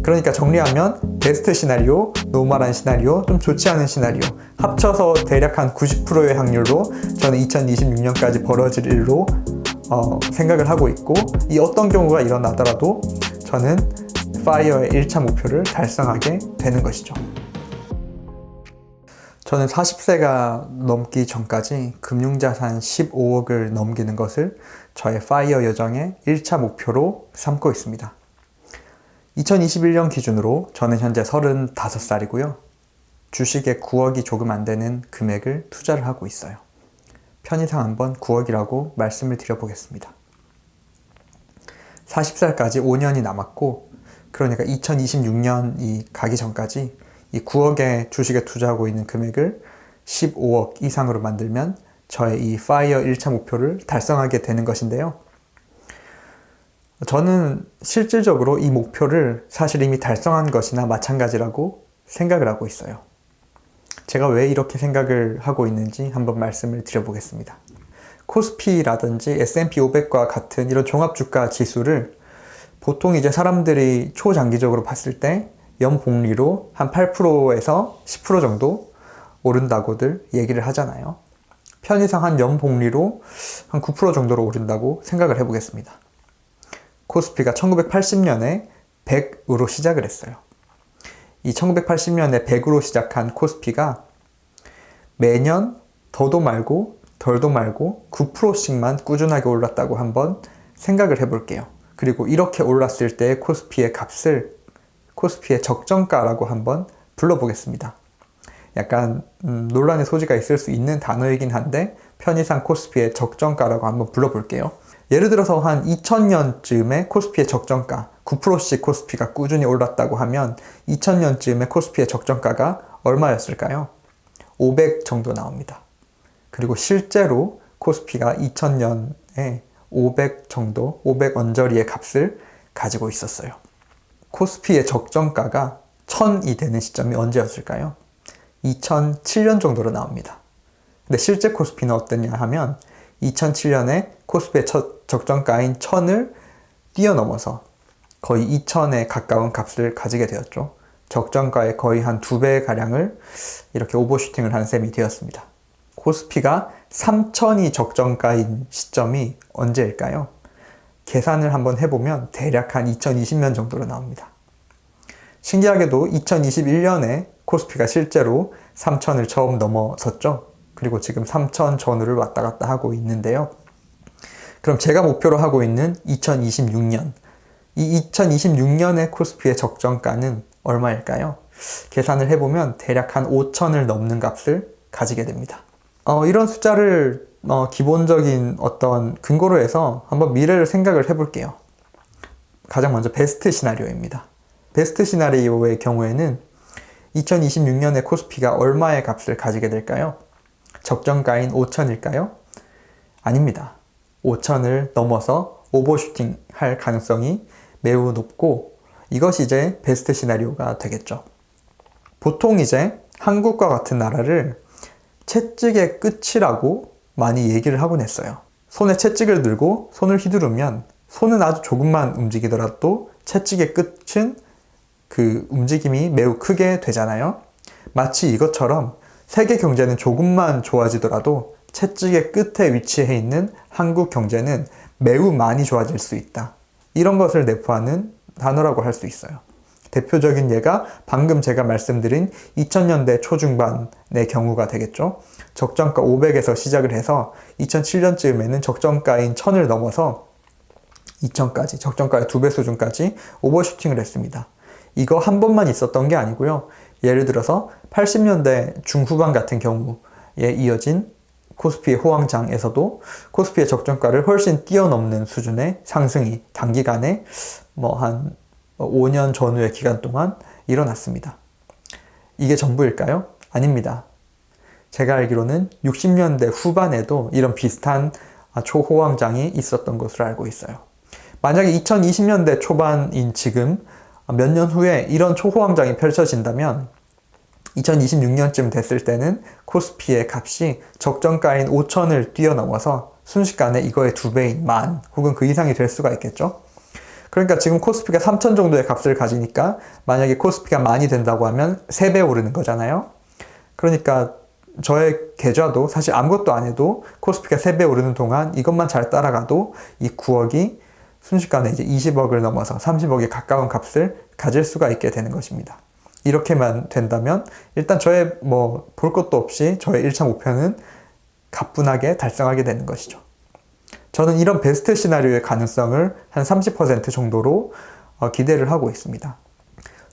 그러니까 정리하면 베스트 시나리오, 노멀한 시나리오, 좀 좋지 않은 시나리오 합쳐서 대략 한 90%의 확률로 저는 2026년까지 벌어질 일로 생각을 하고 있고, 이 어떤 경우가 일어나더라도 저는 파이어의 1차 목표를 달성하게 되는 것이죠. 저는 40세가 넘기 전까지 금융자산 15억을 넘기는 것을 저의 파이어 여정의 1차 목표로 삼고 있습니다. 2021년 기준으로 저는 현재 35살이고요. 주식에 9억이 조금 안 되는 금액을 투자를 하고 있어요. 편의상 한번 9억이라고 말씀을 드려보겠습니다. 40살까지 5년이 남았고, 그러니까 2026년이 가기 전까지 이 9억의 주식에 투자하고 있는 금액을 15억 이상으로 만들면 저의 이 파이어 1차 목표를 달성하게 되는 것인데요. 저는 실질적으로 이 목표를 사실 이미 달성한 것이나 마찬가지라고 생각을 하고 있어요. 제가 왜 이렇게 생각을 하고 있는지 한번 말씀을 드려보겠습니다. 코스피라든지 S&P 500과 같은 이런 종합주가 지수를 보통 이제 사람들이 초장기적으로 봤을 때 연복리로 한 8%에서 10% 정도 오른다고들 얘기를 하잖아요. 편의상 한 연복리로 한 9% 정도로 오른다고 생각을 해보겠습니다. 코스피가 1980년에 100으로 시작을 했어요. 이 1980년에 100으로 시작한 코스피가 매년 더도 말고 덜도 말고 9%씩만 꾸준하게 올랐다고 한번 생각을 해볼게요. 그리고 이렇게 올랐을 때 코스피의 값을 코스피의 적정가라고 한번 불러보겠습니다. 약간 논란의 소지가 있을 수 있는 단어이긴 한데 편의상 코스피의 적정가라고 한번 불러볼게요. 예를 들어서 한 2000년쯤에 코스피의 적정가 9%씩 코스피가 꾸준히 올랐다고 하면 2000년쯤에 코스피의 적정가가 얼마였을까요? 500 정도 나옵니다. 그리고 실제로 코스피가 2000년에 500 정도, 500 언저리의 값을 가지고 있었어요. 코스피의 적정가가 1000이 되는 시점이 언제였을까요? 2007년 정도로 나옵니다. 근데 실제 코스피는 어땠냐 하면 2007년에 코스피의 적정가인 1000을 뛰어넘어서 거의 2000에 가까운 값을 가지게 되었죠. 적정가의 거의 한 2배가량을 이렇게 오버슈팅을 한 셈이 되었습니다. 코스피가 3000이 적정가인 시점이 언제일까요? 계산을 한번 해보면 대략 한 2020년 정도로 나옵니다. 신기하게도 2021년에 코스피가 실제로 3000을 처음 넘어섰죠. 그리고 지금 3000 전후를 왔다 갔다 하고 있는데요. 그럼 제가 목표로 하고 있는 2026년, 이 2026년의 코스피의 적정가는 얼마일까요? 계산을 해보면 대략 한 5000을 넘는 값을 가지게 됩니다. 이런 숫자를 기본적인 어떤 근거로 해서 한번 미래를 생각을 해볼게요. 가장 먼저 베스트 시나리오입니다. 베스트 시나리오의 경우에는 2026년에 코스피가 얼마의 값을 가지게 될까요? 적정가인 5000일까요? 아닙니다. 5000을 넘어서 오버슈팅 할 가능성이 매우 높고, 이것이 이제 베스트 시나리오가 되겠죠. 보통 이제 한국과 같은 나라를 채찍의 끝이라고 많이 얘기를 하곤 했어요. 손에 채찍을 들고 손을 휘두르면 손은 아주 조금만 움직이더라도 채찍의 끝은 그 움직임이 매우 크게 되잖아요. 마치 이것처럼 세계 경제는 조금만 좋아지더라도 채찍의 끝에 위치해 있는 한국 경제는 매우 많이 좋아질 수 있다. 이런 것을 내포하는 단어라고 할 수 있어요. 대표적인 예가 방금 제가 말씀드린 2000년대 초중반의 경우가 되겠죠. 적정가 500에서 시작을 해서 2007년쯤에는 적정가인 1000을 넘어서 2000까지, 적정가의 2배 수준까지 오버슈팅을 했습니다. 이거 한 번만 있었던 게 아니고요. 예를 들어서 80년대 중후반 같은 경우에 이어진 코스피의 호황장에서도 코스피의 적정가를 훨씬 뛰어넘는 수준의 상승이 단기간에 한 5년 전후의 기간 동안 일어났습니다. 이게 전부일까요? 아닙니다. 제가 알기로는 60년대 후반에도 이런 비슷한 초호황장이 있었던 것으로 알고 있어요. 만약에 2020년대 초반인 지금 몇 년 후에 이런 초호황장이 펼쳐진다면 2026년쯤 됐을 때는 코스피의 값이 적정가인 5000을 뛰어넘어서 순식간에 이거의 2배인 만 혹은 그 이상이 될 수가 있겠죠. 그러니까 지금 코스피가 3천 정도의 값을 가지니까 만약에 코스피가 많이 된다고 하면 3배 오르는 거잖아요. 그러니까 저의 계좌도 사실 아무것도 안 해도 코스피가 3배 오르는 동안 이것만 잘 따라가도 이 9억이 순식간에 이제 20억을 넘어서 30억에 가까운 값을 가질 수가 있게 되는 것입니다. 이렇게만 된다면 일단 저의 볼 것도 없이 저의 1차 목표는 가뿐하게 달성하게 되는 것이죠. 저는 이런 베스트 시나리오의 가능성을 한 30% 정도로 기대를 하고 있습니다.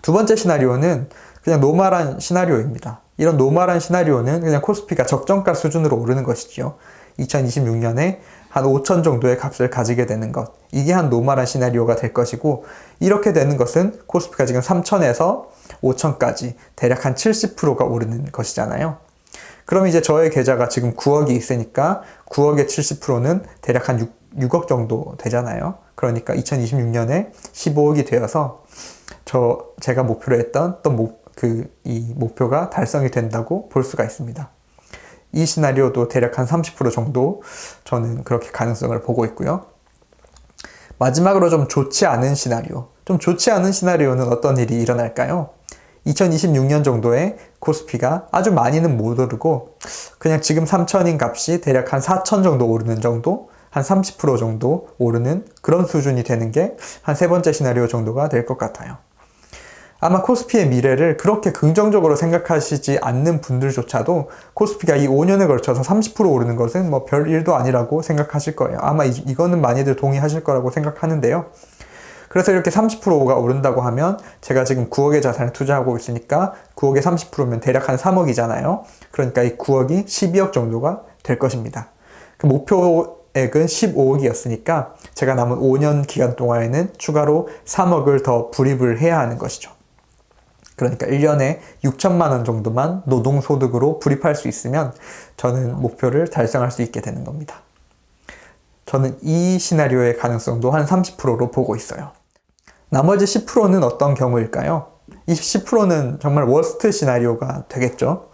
두 번째 시나리오는 그냥 노멀한 시나리오입니다. 이런 노멀한 시나리오는 그냥 코스피가 적정가 수준으로 오르는 것이죠. 2026년에 한 5천 정도의 값을 가지게 되는 것. 이게 한 노멀한 시나리오가 될 것이고, 이렇게 되는 것은 코스피가 지금 3천에서 5천까지 대략 한 70%가 오르는 것이잖아요. 그럼 이제 저의 계좌가 지금 9억이 있으니까 9억의 70%는 대략 한 6억 정도 되잖아요. 그러니까 2026년에 15억이 되어서 제가 목표로 했던 이 목표가 달성이 된다고 볼 수가 있습니다. 이 시나리오도 대략 한 30% 정도 저는 그렇게 가능성을 보고 있고요. 마지막으로 좀 좋지 않은 시나리오. 좀 좋지 않은 시나리오는 어떤 일이 일어날까요? 2026년 정도에 코스피가 아주 많이는 못 오르고 그냥 지금 3천인 값이 대략 한 4천 정도 오르는 정도, 한 30% 정도 오르는 그런 수준이 되는 게 한 세 번째 시나리오 정도가 될 것 같아요. 아마 코스피의 미래를 그렇게 긍정적으로 생각하시지 않는 분들조차도 코스피가 이 5년에 걸쳐서 30% 오르는 것은 별 일도 아니라고 생각하실 거예요. 아마 이거는 많이들 동의하실 거라고 생각하는데요. 그래서 이렇게 30%가 오른다고 하면 제가 지금 9억의 자산을 투자하고 있으니까 9억의 30%면 대략 한 3억이잖아요. 그러니까 이 9억이 12억 정도가 될 것입니다. 그 목표액은 15억이었으니까 제가 남은 5년 기간 동안에는 추가로 3억을 더 불입을 해야 하는 것이죠. 그러니까 1년에 6천만 원 정도만 노동소득으로 불입할 수 있으면 저는 목표를 달성할 수 있게 되는 겁니다. 저는 이 시나리오의 가능성도 한 30%로 보고 있어요. 나머지 10%는 어떤 경우일까요? 이 10%는 정말 워스트 시나리오가 되겠죠.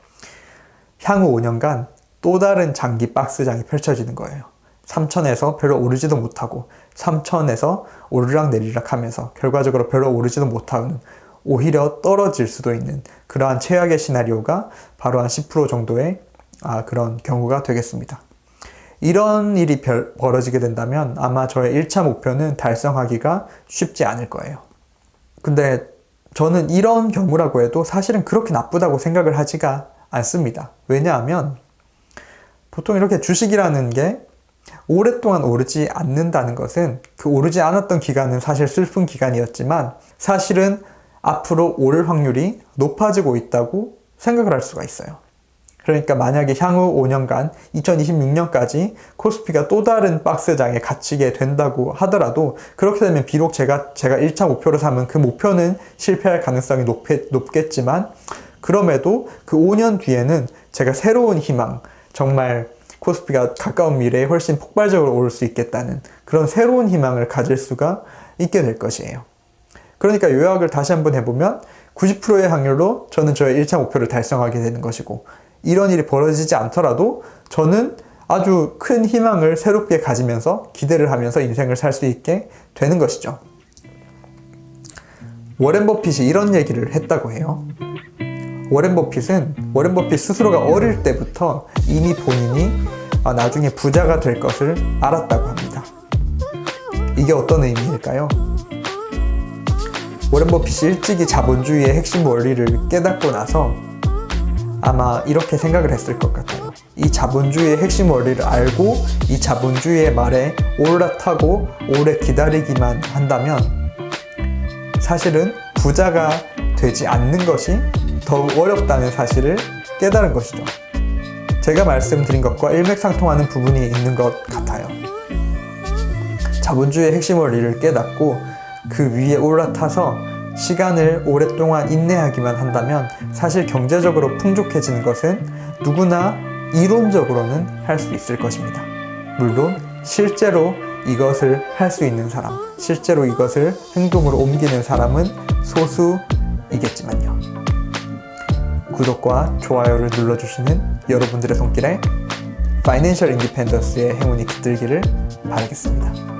향후 5년간 또 다른 장기 박스장이 펼쳐지는 거예요. 3천에서 별로 오르지도 못하고 3천에서 오르락내리락 하면서 결과적으로 별로 오르지도 못하는, 오히려 떨어질 수도 있는 그러한 최악의 시나리오가 바로 한 10% 정도의 그런 경우가 되겠습니다. 이런 일이 벌어지게 된다면 아마 저의 1차 목표는 달성하기가 쉽지 않을 거예요. 근데 저는 이런 경우라고 해도 사실은 그렇게 나쁘다고 생각을 하지가 않습니다. 왜냐하면 보통 이렇게 주식이라는 게 오랫동안 오르지 않는다는 것은 그 오르지 않았던 기간은 사실 슬픈 기간이었지만 사실은 앞으로 오를 확률이 높아지고 있다고 생각을 할 수가 있어요. 그러니까 만약에 향후 5년간 2026년까지 코스피가 또 다른 박스장에 갇히게 된다고 하더라도 그렇게 되면 비록 제가 1차 목표로 삼은 그 목표는 실패할 가능성이 높겠지만 그럼에도 그 5년 뒤에는 제가 새로운 희망, 정말 코스피가 가까운 미래에 훨씬 폭발적으로 오를 수 있겠다는 그런 새로운 희망을 가질 수가 있게 될 것이에요. 그러니까 요약을 다시 한번 해보면 90%의 확률로 저는 저의 1차 목표를 달성하게 되는 것이고, 이런 일이 벌어지지 않더라도 저는 아주 큰 희망을 새롭게 가지면서 기대를 하면서 인생을 살 수 있게 되는 것이죠. 워렌 버핏이 이런 얘기를 했다고 해요. 워렌 버핏 스스로가 어릴 때부터 이미 본인이 나중에 부자가 될 것을 알았다고 합니다. 이게 어떤 의미일까요? 워렌 버핏이 일찍이 자본주의의 핵심 원리를 깨닫고 나서 아마 이렇게 생각을 했을 것 같아요. 이 자본주의의 핵심 원리를 알고 이 자본주의의 말에 올라타고 오래 기다리기만 한다면 사실은 부자가 되지 않는 것이 더욱 어렵다는 사실을 깨달은 것이죠. 제가 말씀드린 것과 일맥상통하는 부분이 있는 것 같아요. 자본주의의 핵심 원리를 깨닫고 그 위에 올라타서 시간을 오랫동안 인내하기만 한다면 사실 경제적으로 풍족해지는 것은 누구나 이론적으로는 할 수 있을 것입니다. 물론 실제로 이것을 할 수 있는 사람, 실제로 이것을 행동으로 옮기는 사람은 소수이겠지만요. 구독과 좋아요를 눌러주시는 여러분들의 손길에 파이낸셜 인디펜던스의 행운이 깃들기를 바라겠습니다.